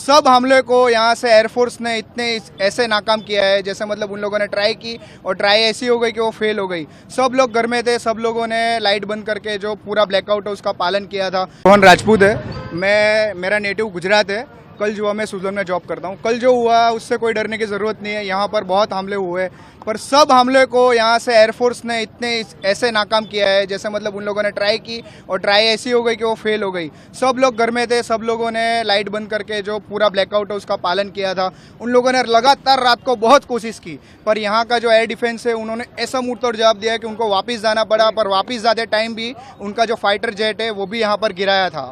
सब हमले को यहाँ से एयरफोर्स ने इतने ऐसे नाकाम किया है, जैसे मतलब उन लोगों ने ट्राई की और ट्राई ऐसी हो गई कि वो फेल हो गई। सब लोग घर में थे, सब लोगों ने लाइट बंद करके जो पूरा ब्लैकआउट है उसका पालन किया था। मोहन राजपूत है, मेरा नेटिव गुजरात है। कल जो मैं सुजन में जॉब करता हूँ, कल जो हुआ उससे कोई डरने की ज़रूरत नहीं है। यहाँ पर बहुत हमले हुए, पर सब हमले को यहाँ से एयरफोर्स ने इतने ऐसे नाकाम किया है, जैसे मतलब उन लोगों ने ट्राई की और ट्राई ऐसी हो गई कि वो फेल हो गई। सब लोग घर में थे, सब लोगों ने लाइट बंद करके जो पूरा ब्लैकआउट है उसका पालन किया था। उन लोगों ने लगातार रात को बहुत कोशिश की, पर यहाँ का जो एयर डिफेंस है उन्होंने ऐसा मुंहतोड़ जवाब दिया कि उनको वापस जाना पड़ा। पर वापस जाते टाइम भी उनका जो फाइटर जेट है वो भी यहाँ पर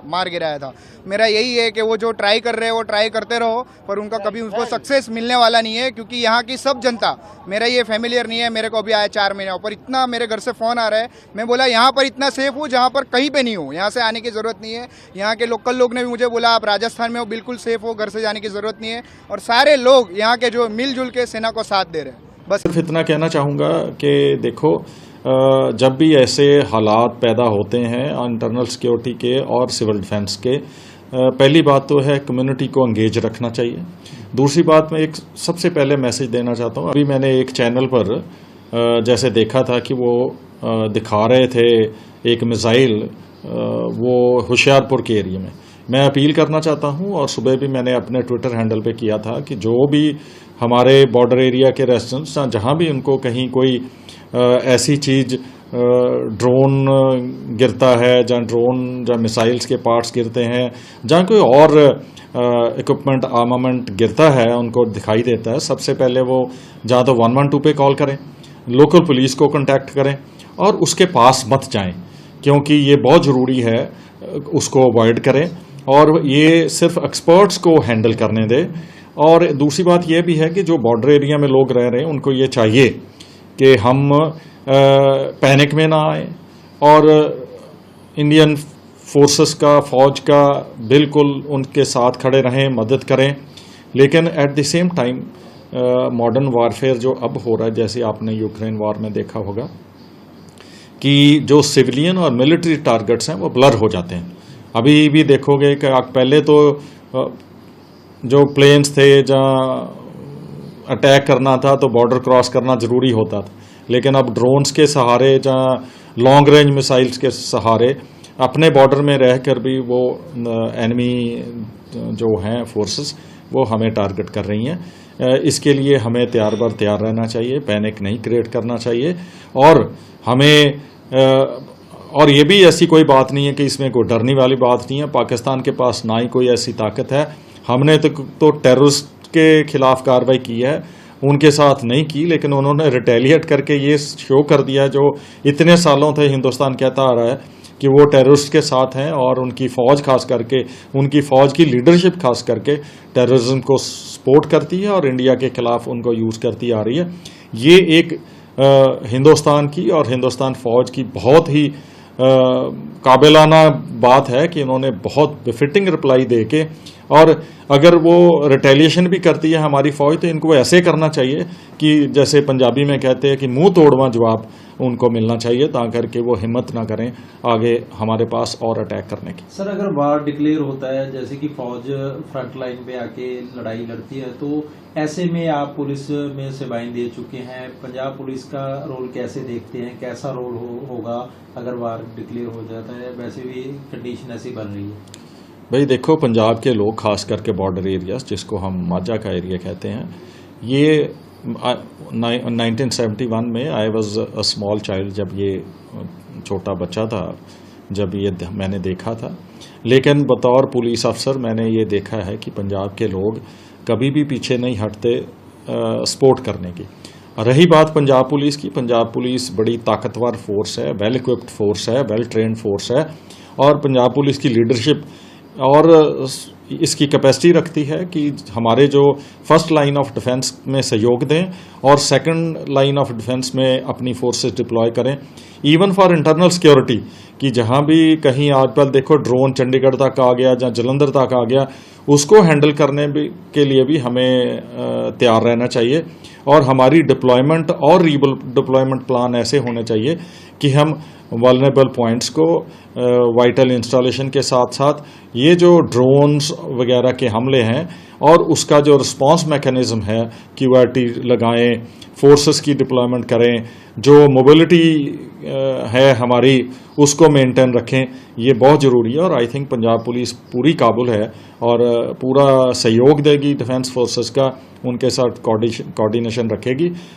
मार गिराया था। मेरा यही है कि वो जो ट्राई कर रहे हैं वो ट्राई करते रहो, पर उनका कभी उनको सक्सेस मिलने वाला नहीं है, क्योंकि यहाँ की सब जनता, मेरा ये फैमिलियर नहीं है, मेरे को अभी आया 4 महीने पर इतना मेरे घर से फ़ोन आ रहा है। मैं बोला यहाँ पर इतना सेफ हूँ जहाँ पर कहीं पे नहीं हूँ, यहाँ से आने की ज़रूरत नहीं है। यहाँ के लोकल लोग ने भी मुझे बोला आप राजस्थान में हो, बिल्कुल सेफ हो, घर से जाने की ज़रूरत नहीं है। और सारे लोग यहाँ के जो मिलजुल के सेना को साथ दे रहे हैं। बस सिर्फ इतना कहना चाहूँगा कि देखो, जब भी ऐसे हालात पैदा होते हैं इंटरनल सिक्योरिटी के और सिविल डिफेंस के, पहली बात तो है कम्युनिटी को एंगेज रखना चाहिए। दूसरी बात मैं एक सबसे पहले मैसेज देना चाहता हूँ। अभी मैंने एक चैनल पर जैसे देखा था कि वो दिखा रहे थे एक मिसाइल वो होशियारपुर के एरिया में। मैं अपील करना चाहता हूँ, और सुबह भी मैंने अपने ट्विटर हैंडल पे किया था कि जो भी हमारे बॉर्डर एरिया के रेजिडेंट्स जहाँ भी उनको कहीं कोई ऐसी चीज़ ड्रोन गिरता है, जहाँ ड्रोन जहाँ मिसाइल्स के पार्ट्स गिरते हैं, जहाँ कोई और इक्विपमेंट आर्मामेंट गिरता है उनको दिखाई देता है, सबसे पहले वो जहाँ तो 112 पे कॉल करें, लोकल पुलिस को कांटेक्ट करें और उसके पास मत जाएं, क्योंकि ये बहुत ज़रूरी है, उसको अवॉइड करें और ये सिर्फ एक्सपर्ट्स को हैंडल करने दें। और दूसरी बात यह भी है कि जो बॉर्डर एरिया में लोग रह रहे हैं उनको ये चाहिए कि हम पैनिक में ना आए और इंडियन फोर्सेस का, फौज का बिल्कुल उनके साथ खड़े रहें, मदद करें। लेकिन at the same time modern warfare जो अब हो रहा है, जैसे आपने यूक्रेन वॉर में देखा होगा कि जो सिविलियन और मिलिट्री टारगेट्स हैं वो ब्लर हो जाते हैं। अभी भी देखोगे कि पहले तो जो प्लेन्स थे जहाँ अटैक करना था तो बॉर्डर क्रॉस करना ज़रूरी होता था, लेकिन अब ड्रोन्स के सहारे, जहाँ लॉन्ग रेंज मिसाइल्स के सहारे अपने बॉर्डर में रहकर भी वो एनिमी जो हैं फोर्सेस वो हमें टारगेट कर रही हैं। इसके लिए हमें तैयार बर तैयार रहना चाहिए, पैनिक नहीं क्रिएट करना चाहिए। और हमें और ये भी ऐसी कोई बात नहीं है कि इसमें कोई डरने वाली बात नहीं है। पाकिस्तान के पास ना ही कोई ऐसी ताकत है। हमने तो टेररिस्ट के खिलाफ कार्रवाई की है, उनके साथ नहीं की, लेकिन उन्होंने रिटेलिएट करके ये शो कर दिया जो इतने सालों से हिंदुस्तान कहता आ रहा है कि वो टेररिस्ट के साथ हैं, और उनकी फ़ौज खास करके, उनकी फ़ौज की लीडरशिप खास करके टेररिज्म को सपोर्ट करती है और इंडिया के खिलाफ उनको यूज़ करती आ रही है। ये एक हिंदुस्तान की और हिंदुस्तान फ़ौज की बहुत ही काबिलाना बात है कि उन्होंने बहुत बेफिटिंग रिप्लाई दे के, और अगर वो रिटेलिएशन भी करती है हमारी फ़ौज तो इनको ऐसे करना चाहिए कि जैसे पंजाबी में कहते हैं कि मुंह तोड़वा जवाब उनको मिलना चाहिए, ताकि करके वो हिम्मत ना करें आगे हमारे पास और अटैक करने की। सर, अगर वार डिक्लेयर होता है, जैसे कि फौज फ्रंट लाइन पे आके लड़ाई लड़ती है, तो ऐसे में आप पुलिस में सेवाएं दे चुके हैं, पंजाब पुलिस का रोल कैसे देखते हैं? कैसा रोल होगा अगर वार डिक्लेयर हो जाता है? वैसे भी कंडीशन ऐसी बन रही है। भाई देखो, पंजाब के लोग खास करके बॉर्डर एरियाज जिसको हम माझा का एरिया कहते हैं, ये 1971 में I was a small child, जब ये छोटा बच्चा था, जब ये मैंने देखा था। लेकिन बतौर पुलिस अफसर मैंने ये देखा है कि पंजाब के लोग कभी भी पीछे नहीं हटते सपोर्ट करने की। रही बात पंजाब पुलिस की, पंजाब पुलिस बड़ी ताकतवर फोर्स है, वेल इक्विप्ड फोर्स है, वेल ट्रेंड फोर्स है, और पंजाब पुलिस की लीडरशिप और इसकी कैपेसिटी रखती है कि हमारे जो फर्स्ट लाइन ऑफ डिफेंस में सहयोग दें और सेकंड लाइन ऑफ डिफेंस में अपनी फोर्सेस डिप्लॉय करें, इवन फॉर इंटरनल सिक्योरिटी, कि जहां भी कहीं आजकल देखो ड्रोन चंडीगढ़ तक आ गया, जहाँ जलंधर तक आ गया, उसको हैंडल करने के लिए भी हमें तैयार रहना चाहिए। और हमारी डिप्लॉयमेंट और डिप्लॉयमेंट प्लान ऐसे होने चाहिए कि हम वल्नरेबल पॉइंट्स को वाइटल इंस्टॉलेशन के साथ साथ ये जो ड्रोन्स वगैरह के हमले हैं और उसका जो रिस्पांस मैकेनिज्म है, QRT लगाएं, फोर्सेस की डिप्लॉयमेंट करें, जो मोबिलिटी है हमारी उसको मेंटेन रखें, ये बहुत ज़रूरी है। और आई थिंक पंजाब पुलिस पूरी काबुल है और पूरा सहयोग देगी डिफेंस फोर्सेस का, उनके साथ कोऑर्डिनेशन रखेगी